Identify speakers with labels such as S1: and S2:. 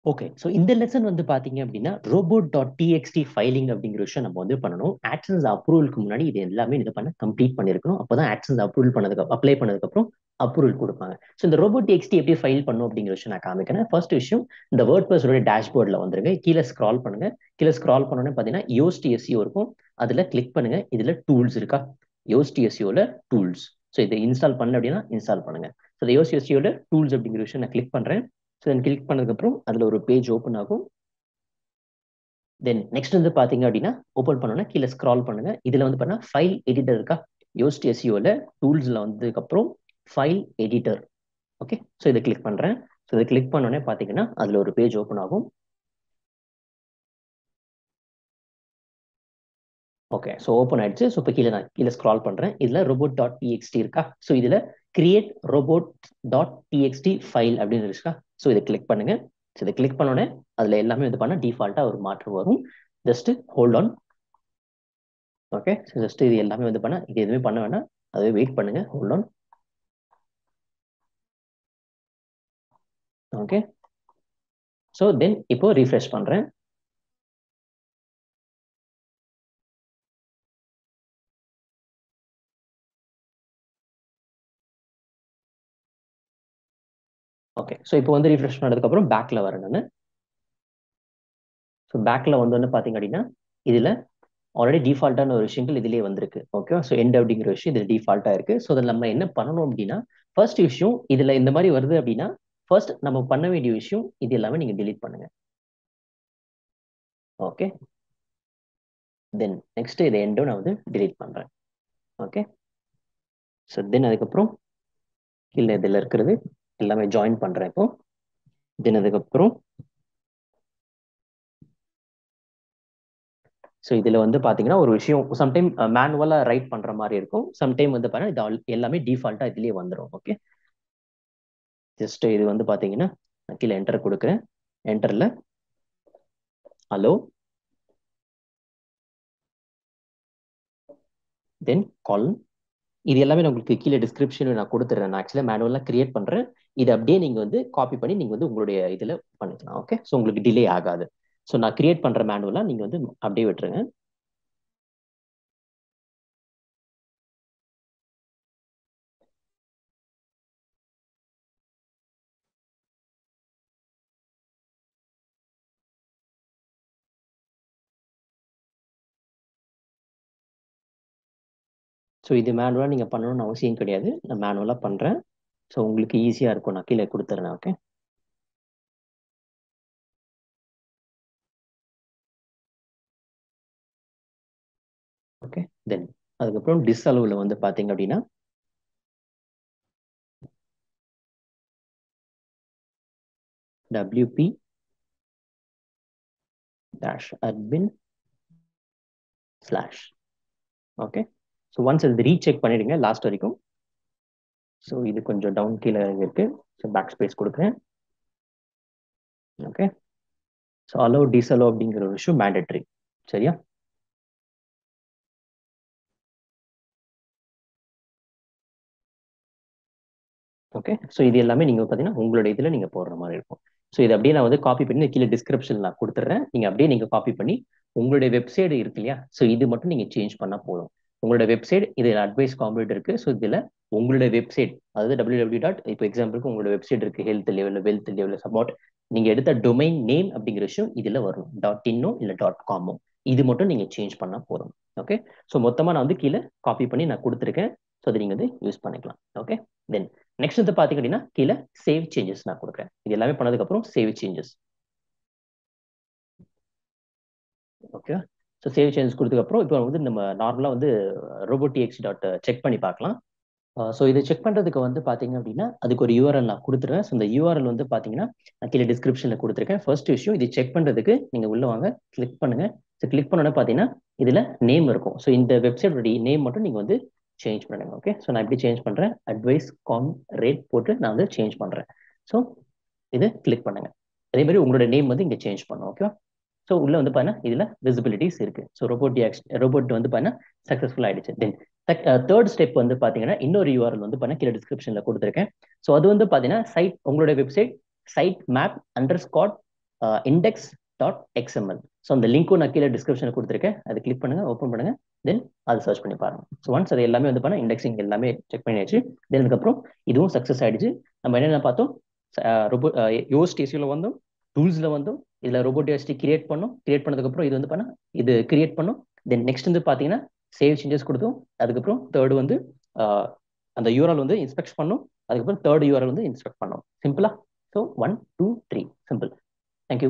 S1: Okay. So இந்த lesson வந்து பார்த்தீங்க அப்படின்னா, robot.txt ஃபைலிங் அப்படிங்கிற விஷயம் நம்ம வந்து பண்ணணும். ஆட்சன்ஸ் அப்ரூவலுக்கு முன்னாடி இது எல்லாமே இது பண்ண கம்ப்ளீட் பண்ணியிருக்கணும். அப்பதான் ஆட்சன்ஸ் அப்ரூவல் அப்ளை பண்ணதுக்கப்புறம் அப்ரூவல் கொடுப்பாங்க. ஸோ இந்த robot.txt எப்படி ஃபைல் பண்ணும் அப்படிங்கிற விஷயம் நான் காமிக்கிறேன். ஃபர்ஸ்ட் விஷயம், இந்த வேர்ட்பிரஸோட டேஷ்போர்டில் வந்துருங்க. கீழே ஸ்க்ரால் பண்ணுங்க. கீழே ஸ்க்ரால் பண்ணோன்னே பார்த்தீங்கன்னா யோஸ்ட் எஸ்இஓ இருக்கும். அதில் கிளிக் பண்ணுங்க. இதில் டூல்ஸ் இருக்கா? யோஸ்ட் எஸ்இஓல டூல்ஸ். ஸோ இதை இன்ஸ்டால் பண்ணல அப்படின்னா இன்ஸ்டால் பண்ணுங்க. ஸோ இந்த யோஸ்ட் எஸ்இஓல டூல்ஸ் அப்படிங்கிற விஷயம் நான் கிளிக் பண்ணுறேன். ஸோ தென் கிளிக் பண்ணதுக்கப்புறம் அதில் ஒரு பேஜ் ஓப்பன் ஆகும். தென் நெக்ஸ்ட் வந்து பார்த்தீங்க அப்படின்னா, ஓப்பன் பண்ணோன்னா கீழே ஸ்க்ரால் பண்ணுங்க. இதில் வந்து பார்த்தீங்கன்னா ஃபைல் எடிட்டர் இருக்கா? யோஸ்ட் எஸ்இஓல டூல்ஸில் வந்ததுக்கப்புறம் ஃபைல் எடிட்டர். ஓகே. ஸோ இதை கிளிக் பண்ணுறேன். ஸோ இதை கிளிக் பண்ணோன்னே பார்த்தீங்கன்னா அதில் ஒரு பேஜ் ஓப்பன் ஆகும். ஓகே. ஸோ ஓப்பன் ஆயிடுச்சு. ஸோ இப்போ கீழே ஸ்க்ரால் பண்ணுறேன். இதில் robot.txt இருக்கா? ஸோ இதில் கிரியேட் robot.txt ஃபைல் அப்படின்னு இருக்கா? ஸோ இதை கிளிக் பண்ணுங்க. ஸோ இதை கிளிக் பண்ணோன்னே அதில் எல்லாமே வந்து பண்ண டிஃபால்ட்டாக ஒரு மாற்றம் வரும். Just hold on. Okay. So just இது எல்லாமே வந்து பண்ண இது எதுவுமே பண்ண வேணாம். அதுவே வெயிட் பண்ணுங்க. Hold on. Okay. So then இப்போ ரீஃப்ரெஷ் பண்ணுறேன். ஓகே. ஸோ இப்போ வந்து ரீஃப்ரெஷ் பண்ணதுக்கப்புறம் பேக்கில் வரேன் நான். ஸோ பேக்கில் வந்து பார்த்தீங்க அப்படின்னா இதில் ஆல்ரெடி டிஃபால்ட்டான ஒரு விஷயங்கள் இதுலேயே வந்திருக்கு. ஓகே. ஸோ எண்ட் அப்படிங்கிற விஷயம் இதில் டிஃபால்ட்டாக இருக்கு. ஸோ அதில் நம்ம என்ன பண்ணணும் அப்படின்னா, ஃபர்ஸ்ட் விஷயம் இதில் இந்த மாதிரி வருது அப்படின்னா, ஃபர்ஸ்ட் நம்ம பண்ண வேண்டிய விஷயம் இது எல்லாமே நீங்கள் delete பண்ணுங்க. ஓகே. தென் நெக்ஸ்ட் இதை எண்டும் நான் வந்து delete பண்ணுறேன். ஓகே. ஸோ தென் அதுக்கப்புறம் கீழே இதில் இருக்கிறது எல்லாமே ஜாயின் பண்ணுறேன் இப்போ. தென் அதுக்கப்புறம் ஸோ இதில் வந்து பார்த்தீங்கன்னா ஒரு விஷயம் சம்டைம் மேனுவலாக ரைட் பண்ணுற மாதிரி இருக்கும். சம்டைம் வந்து பார்த்தீங்கன்னா இது எல்லாமே டிஃபால்ட்டாக இதுலேயே வந்துடும். ஓகே. ஜஸ்ட் இது வந்து பார்த்தீங்கன்னா நான் கீழே என்டர் கொடுக்குறேன். என்டரில் ஹலோ தென் காலம் இது எல்லாமே நான் உங்களுக்கு கீழே டிஸ்கிரிப்ஷனில் நான் கொடுத்துட்றேன். நான் ஆக்சுவலாக மேனுவலாக கிரியேட் பண்ணுறேன். இது அப்படியே நீங்கள் வந்து காப்பி பண்ணி நீங்கள் வந்து உங்களுடைய இதில் பண்ணிக்கலாம். ஓகே. ஸோ உங்களுக்கு டிலே ஆகாது. ஸோ நான் கிரியேட் பண்ணுற மேனுவலாக நீங்கள் வந்து அப்படியே விட்டுருங்க. ஸோ இது மேனுவலாக நீங்கள் பண்ணணும்னு அவசியம் கிடையாது. நான் மேனுவலாக பண்ணுறேன். ஸோ உங்களுக்கு ஈஸியாக இருக்கும். நான் கீழே கொடுத்துட்றேன். ஓகே. ஓகே. தென் அதுக்கப்புறம் டிஸ்அலோவில் வந்து பார்த்தீங்க அப்படின்னா wp-admin/ ஓகே. ஸோ ஒன்ஸ் இது ரீசெக் பண்ணிடுங்க லாஸ்ட் வரைக்கும். ஸோ இது கொஞ்சம் டவுன் கீழே இருக்கு. ஸோ பேக் ஸ்பேஸ் கொடுக்குறேன். ஓகே. ஸோ அலோ டிஸ்அலோ அப்படிங்கிற ஒரு விஷயம் மேண்டட்ரி. சரியா? ஓகே. ஸோ இது எல்லாமே நீங்கள் பார்த்தீங்கன்னா உங்களோட இதில் நீங்கள் போடுற மாதிரி இருக்கும். ஸோ இது அப்படியே நான் வந்து காப்பி பண்ணி கீழே டிஸ்கிரிப்ஷன் நான் கொடுத்துட்றேன். நீங்கள் அப்படியே நீங்கள் காப்பி பண்ணி உங்களுடைய வெப்சைட் இருக்கு இல்லையா? ஸோ இது மட்டும் நீங்கள் சேஞ்ச் பண்ணால் போதும். உங்களோட வெப்சைட் இதில் அட்வைஸ் காம்பேட் இருக்கு. ஸோ இதில் உங்களுடைய வெப்சைட் அதாவது www டாட் இப்போ எக்ஸாம்பிளுக்கு உங்களோட வெப்சைட் இருக்கு ஹெல்த் லெவலில் வெல்த் லெவலில் சப்போர்ட் நீங்கள் எடுத்த டொமைன் நேம் அப்படிங்கிற விஷயம் இதில் வரும். .inஓ இல்லை .comஓ இது மட்டும் நீங்கள் சேஞ்ச் பண்ணால் போதும். ஓகே. ஸோ மொத்தமாக நான் வந்து கீழே காப்பி பண்ணி நான் கொடுத்துருக்கேன். ஸோ அதை நீங்கள் வந்து யூஸ் பண்ணிக்கலாம். ஓகே. தென் நெக்ஸ்ட் வந்து பாத்தீங்க அப்படின்னா கீழே சேவ் சேஞ்சஸ் நான் கொடுக்குறேன். இது எல்லாமே பண்ணதுக்கு அப்புறம் save changes. Okay. So save changes கொடுத்ததுக்கு அப்புறம் இப்போ வந்து நம்ம நார்மலா வந்து robot.txt டாட் செக் பண்ணி பார்க்கலாம். ஸோ இதை செக் பண்றதுக்கு வந்து பாத்தீங்க அப்படின்னா அதுக்கு ஒரு யூஆர்எல் நான் கொடுத்துருவேன். ஸோ இந்த யூஆர்எல் வந்து பாத்தீங்கன்னா நான் கீழே டிஸ்கிரிப்ஷன்ல கொடுத்துருக்கேன். ஃபர்ஸ்ட் விஷயம் இது செக் பண்றதுக்கு நீங்க உள்ள வாங்க, கிளிக் பண்ணுங்க. ஸோ கிளிக் பண்ணோன்னே பாத்தீங்கன்னா இதுல நேம் இருக்கும். ஸோ இந்த வெப்சைட்டோட நேம் மட்டும் நீங்க வந்து சேஞ்ச் பண்ணுங்க. ஓகே. ஸோ நான் எப்படி சேஞ்ச் பண்றேன்? அட்வைஸ் காம் ரேட் போட்டு நான் வந்து சேஞ்ச் பண்றேன். ஸோ இது கிளிக் பண்ணுங்க. அதே மாதிரி உங்களோட நேம் வந்து இங்க சேஞ்ச் பண்ணும். ஓகே. ஸோ உள்ள வந்து பாத்தீங்கன்னா இதுல விசிபிலிட்டிஸ் இருக்கு. ஸோ ரோபோட் வந்து பாத்தீங்கன்னா சக்சஸ்ஃபுல் ஆயிடுச்சு. தென் தேர்ட் ஸ்டெப் வந்து பாத்தீங்கன்னா இன்னொரு யூஆர்எல் வந்து பாத்தீங்கன்னா கீழே டிஸ்கிரிப்ஷன்ல கொடுத்துருக்கேன். ஸோ அது வந்து பாத்தீங்கன்னா சைட் உங்களோட website side map under Scott index.xml. So அந்த லிங்க்கும் நான் கீழே டிஸ்கிரிப்ஷனில் கொடுத்துருக்கேன். அதை கிளிக் பண்ணுங்க, ஓப்பன் பண்ணுங்க, தென் அதை சர்ச் பண்ணி பாருங்க. ஸோ ஒன்ஸ் அது எல்லாமே வந்து பண்ண இண்டெக்ஸிங் எல்லாமே செக் பண்ணியாச்சு. தென் அதுக்கப்புறம் இதுவும் சக்ஸஸ் ஆயிடுச்சு. நம்ம என்னென்ன பார்த்தோம், ரோபோ யோஸ் டிசியில் வந்தோம், டூல்ஸில் வந்தோம், இதில் ரோபோடிஎஸ்டி கிரியேட் பண்ணோம். கிரியேட் பண்ணதுக்கப்புறம் இது வந்து பண்ண இது கிரியேட் பண்ணோம். தென் நெக்ஸ்ட் வந்து பார்த்தீங்கன்னா சேவ் சேஞ்சஸ் கொடுத்தோம். அதுக்கப்புறம் தேர்டு வந்து அந்த யூஆர்எல் வந்து இன்ஸ்பெக்ட் பண்ணோம். அதுக்கப்புறம் தேர்ட் யூஆர்எல் வந்து இன்ஸ்பெக்ட் பண்ணோம். சிம்பிளா? So 1 2 3 simple. தேங்க்யூ.